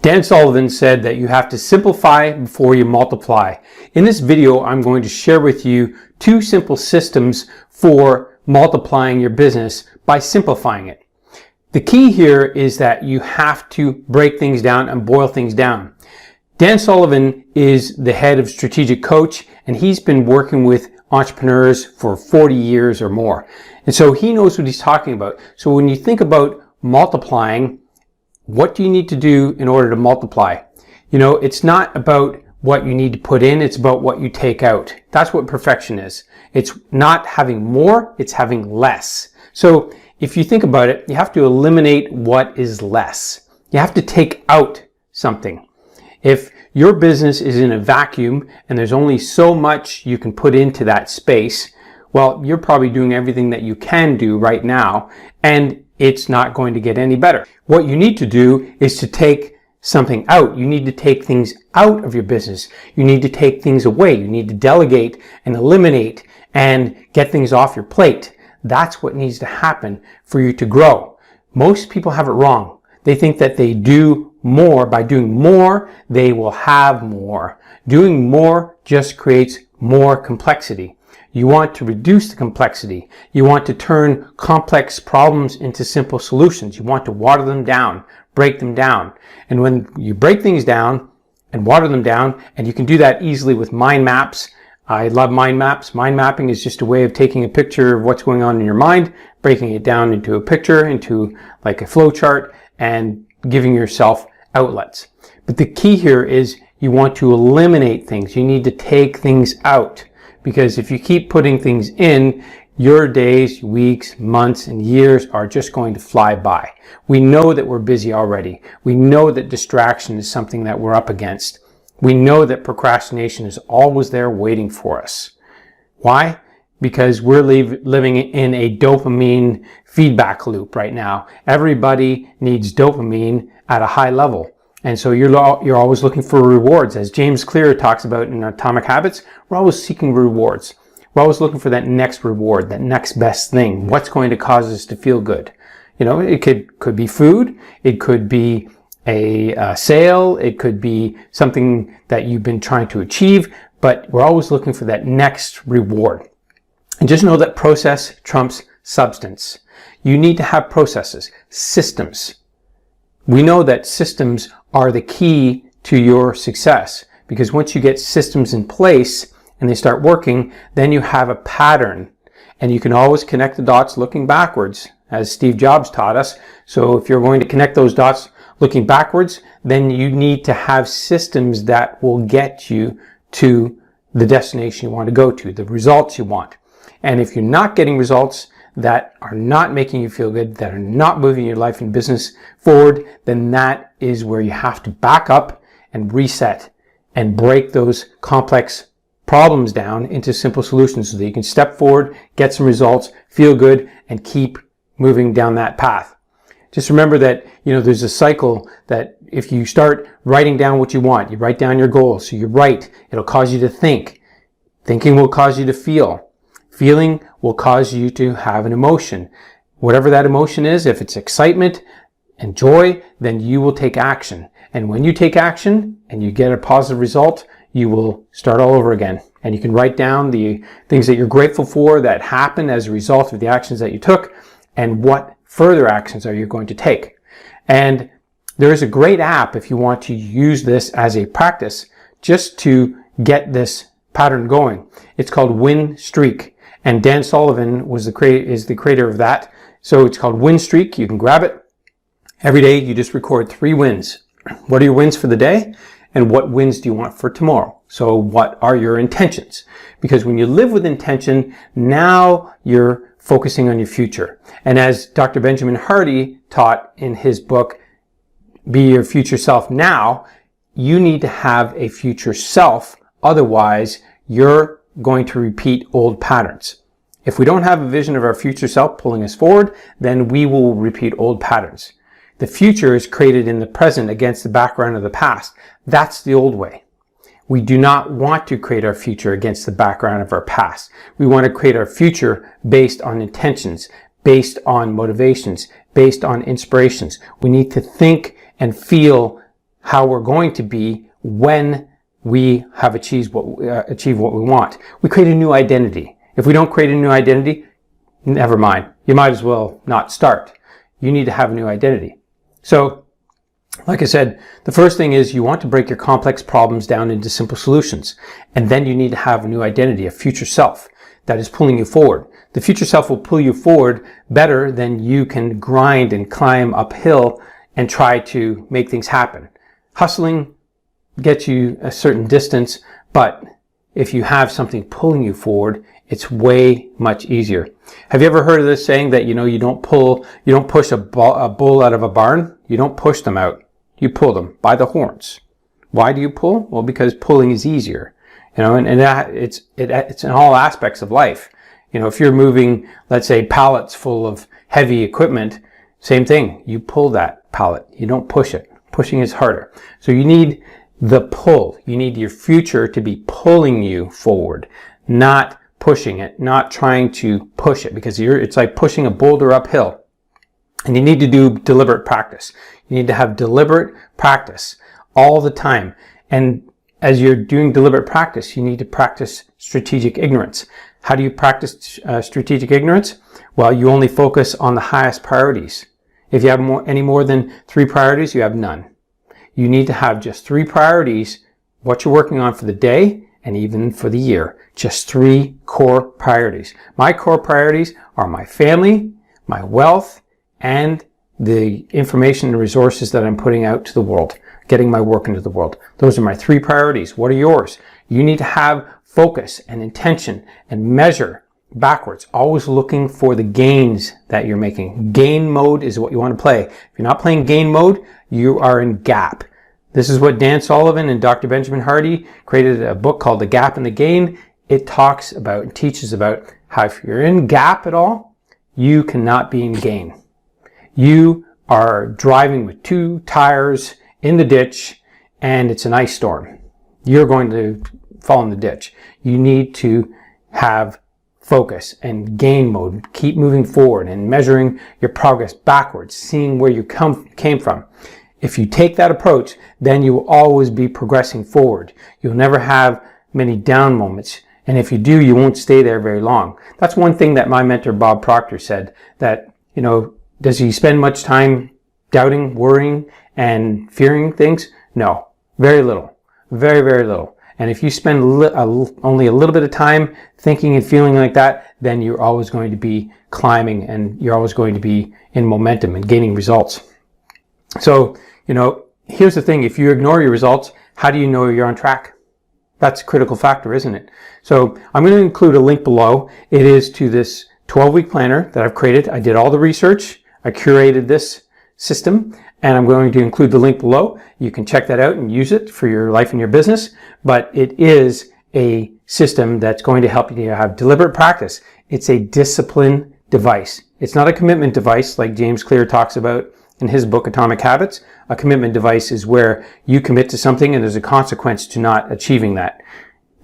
Dan Sullivan said that you have to simplify before you multiply. In this video, I'm going to share with you 2 simple systems for multiplying your business by simplifying it. The key here is that you have to break things down and boil things down. Dan Sullivan is the head of Strategic Coach, and he's been working with entrepreneurs for 40 years or more. And so he knows what he's talking about. So when you think about multiplying, what do you need to do in order to multiply? You know, it's not about what you need to put in, it's about what you take out. That's what perfection is. It's not having more, it's having less. So if you think about it, you have to eliminate what is less. You have to take out something. If your business is in a vacuum and there's only so much you can put into that space, well, you're probably doing everything that you can do right now, and it's not going to get any better. What you need to do is to take something out. You need to take things out of your business. You need to take things away. You need to delegate and eliminate and get things off your plate. That's what needs to happen for you to grow. Most people have it wrong. They think that they do more. By doing more, they will have more. Doing more just creates more complexity. You want to reduce the complexity. You want to turn complex problems into simple solutions. You want to water them down, break them down. And when you break things down and water them down, and you can do that easily with mind maps. I love mind maps. Mind mapping is just a way of taking a picture of what's going on in your mind, breaking it down into a picture, into like a flow chart, and giving yourself outlets. But the key here is you want to eliminate things. You need to take things out. Because if you keep putting things in, your days, weeks, months, and years are just going to fly by. We know that we're busy already. We know that distraction is something that we're up against. We know that procrastination is always there waiting for us. Why? Because we're living in a dopamine feedback loop right now. Everybody needs dopamine at a high level. And so you're always looking for rewards. As James Clear talks about in Atomic Habits, we're always seeking rewards. We're always looking for that next reward, that next best thing. What's going to cause us to feel good? You know, it could be food. It could be a sale. It could be something that you've been trying to achieve. But we're always looking for that next reward. And just know that process trumps substance. You need to have processes, systems. We know that systems are the key to your success, because once you get systems in place and they start working, then you have a pattern, and you can always connect the dots looking backwards, as Steve Jobs taught us. So if you're going to connect those dots looking backwards, then you need to have systems that will get you to the destination you want to go to, the results you want. And if you're not getting results that are not making you feel good, that are not moving your life and business forward, then that is where you have to back up and reset and break those complex problems down into simple solutions so that you can step forward, get some results, feel good, and keep moving down that path. Just remember that, you know, there's a cycle that if you start writing down what you want, you write down your goals. So you write, it'll cause you to think. Thinking will cause you to feel. Feeling will cause you to have an emotion. Whatever that emotion is, if it's excitement and joy, then you will take action. And when you take action and you get a positive result, you will start all over again. And you can write down the things that you're grateful for that happened as a result of the actions that you took, and what further actions are you going to take. And there is a great app if you want to use this as a practice just to get this pattern going. It's called Win Streak. And Dan Sullivan is the creator of that. So it's called Win Streak. You can grab it. Every day you just record 3 wins. What are your wins for the day? And what wins do you want for tomorrow? So what are your intentions? Because when you live with intention, now you're focusing on your future. And as Dr. Benjamin Hardy taught in his book, Be Your Future Self Now, you need to have a future self. Otherwise, you're going to repeat old patterns. If we don't have a vision of our future self pulling us forward, then we will repeat old patterns. The future is created in the present against the background of the past. That's the old way. We do not want to create our future against the background of our past. We want to create our future based on intentions, based on motivations, based on inspirations. We need to think and feel how we're going to be when we have achieved what we want. We create a new identity. If we don't create a new identity, never mind. You might as well not start. You need to have a new identity. So, like I said, the first thing is you want to break your complex problems down into simple solutions. And then you need to have a new identity, a future self that is pulling you forward. The future self will pull you forward better than you can grind and climb uphill and try to make things happen. Hustling gets you a certain distance, but if you have something pulling you forward, it's way much easier. Have you ever heard of this saying that, you don't push a bull out of a barn? You don't push them out. You pull them by the horns. Why do you pull? Well, because pulling is easier. And that it's in all aspects of life. If you're moving, let's say, pallets full of heavy equipment, same thing. You pull that pallet. You don't push it. Pushing is harder. So you need the pull. You need your future to be pulling you forward, not pushing it, not trying to push it, because it's like pushing a boulder uphill. And you need to do deliberate practice. You need to have deliberate practice all the time. And as you're doing deliberate practice, you need to practice strategic ignorance. How do you practice strategic ignorance? Well, you only focus on the highest priorities. If you have any more than 3 priorities, you have none. You need to have just 3 priorities, what you're working on for the day and even for the year. Just 3 core priorities. My core priorities are my family, my wealth, and the information and resources that I'm putting out to the world, getting my work into the world. Those are my 3 priorities. What are yours? You need to have focus and intention and measure backwards, always looking for the gains that you're making. Gain mode is what you want to play. If you're not playing gain mode, you are in gap. This is what Dan Sullivan and Dr. Benjamin Hardy created a book called The Gap and the Gain. It talks about and teaches about how if you're in gap at all, you cannot be in gain. You are driving with 2 tires in the ditch and it's an ice storm. You're going to fall in the ditch. You need to have focus and gain mode. Keep moving forward and measuring your progress backwards, seeing where you came from. If you take that approach, then you will always be progressing forward. You'll never have many down moments. And if you do, you won't stay there very long. That's one thing that my mentor, Bob Proctor, said, that, does he spend much time doubting, worrying, and fearing things? No, very little, very, very little. And if you spend only a little bit of time thinking and feeling like that, then you're always going to be climbing and you're always going to be in momentum and gaining results. So, here's the thing. If you ignore your results, how do you know you're on track? That's a critical factor, isn't it? So I'm going to include a link below. It is to this 12-week planner that I've created. I did all the research. I curated this system, and I'm going to include the link below. You can check that out and use it for your life and your business. But it is a system that's going to help you to have deliberate practice. It's a discipline device. It's not a commitment device like James Clear talks about in his book, Atomic Habits. A commitment device is where you commit to something and there's a consequence to not achieving that.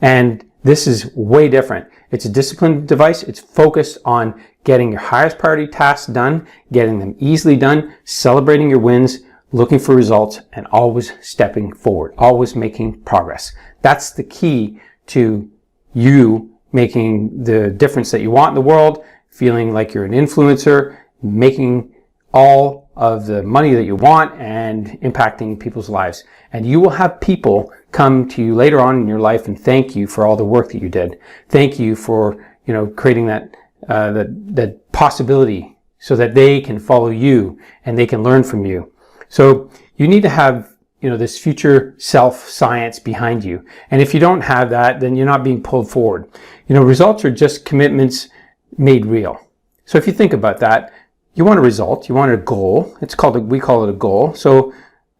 And this is way different. It's a discipline device. It's focused on getting your highest priority tasks done, getting them easily done, celebrating your wins, looking for results, and always stepping forward, always making progress. That's the key to you making the difference that you want in the world, feeling like you're an influencer, making all of the money that you want and impacting people's lives. And you will have people come to you later on in your life and thank you for all the work that you did. Thank you for, creating that possibility so that they can follow you and they can learn from you. So you need to have, this future self-science behind you. And if you don't have that, then you're not being pulled forward. Results are just commitments made real. So if you think about that, you want a result, you want a goal. We call it a goal. So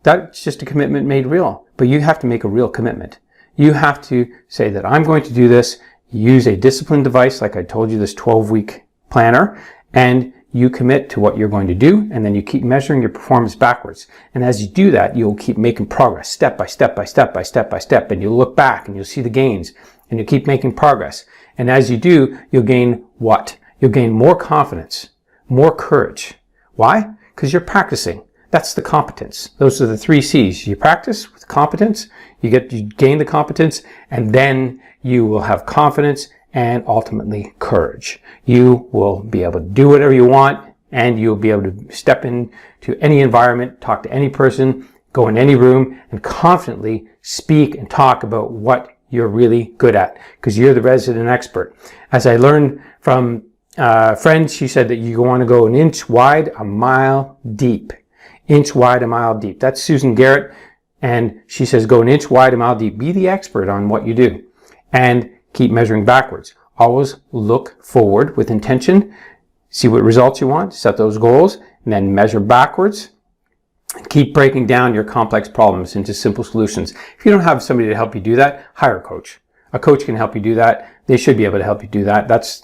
that's just a commitment made real. But you have to make a real commitment. You have to say that I'm going to do this, use a discipline device, like I told you, this 12-week planner, and you commit to what you're going to do, and then you keep measuring your performance backwards. And as you do that, you'll keep making progress step by step by step by step by step, and you'll look back and you'll see the gains, and you'll keep making progress. And as you do, you'll gain what? You'll gain more confidence, more courage. Why? Because you're practicing. That's the competence. Those are the 3 C's. You practice with competence, you gain the competence, and then you will have confidence and ultimately courage. You will be able to do whatever you want, and you'll be able to step into any environment, talk to any person, go in any room, and confidently speak and talk about what you're really good at, because you're the resident expert. As I learned from friends, she said that you want to go an inch wide, a mile deep. Inch wide, a mile deep. That's Susan Garrett, and she says go an inch wide, a mile deep. Be the expert on what you do, and keep measuring backwards. Always look forward with intention, see what results you want, set those goals, and then measure backwards. Keep breaking down your complex problems into simple solutions. If you don't have somebody to help you do that, hire a coach. A coach can help you do that. They should be able to help you do that. That's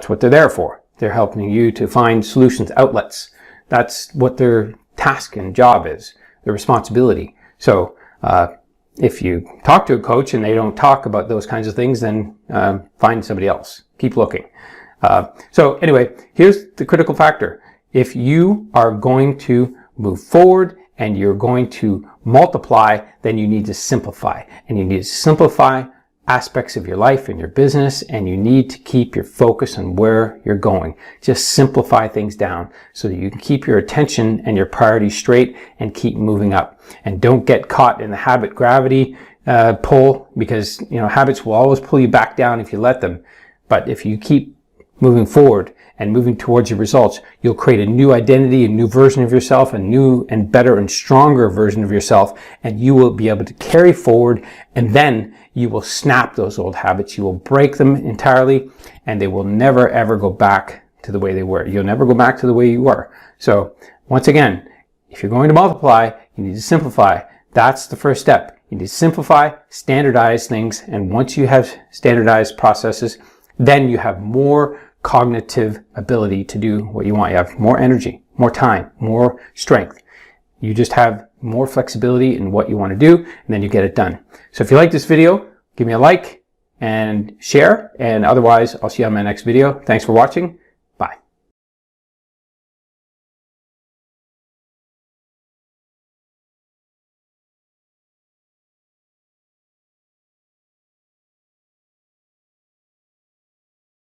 what they're there for. They're helping you to find solutions, outlets. That's what their task and job is, their responsibility. So if you talk to a coach and they don't talk about those kinds of things, then find somebody else. Keep looking. So anyway, here's the critical factor. If you are going to move forward and you're going to multiply, then you need to simplify. And you need to simplify aspects of your life and your business, and you need to keep your focus on where you're going. Just simplify things down so that you can keep your attention and your priorities straight and keep moving up. And don't get caught in the habit gravity pull, because habits will always pull you back down if you let them. But if you keep moving forward and moving towards your results, you'll create a new identity, a new version of yourself, a new and better and stronger version of yourself, and you will be able to carry forward, and then you will snap those old habits. You will break them entirely, and they will never ever go back to the way they were. You'll never go back to the way you were. So once again, if you're going to multiply, you need to simplify. That's the first step. You need to simplify, standardize things, and once you have standardized processes, then you have more cognitive ability to do what you want. You have more energy, more time, more strength. You just have more flexibility in what you want to do, and then you get it done. So if you like this video, give me a like and share, and otherwise I'll see you on my next video. Thanks for watching.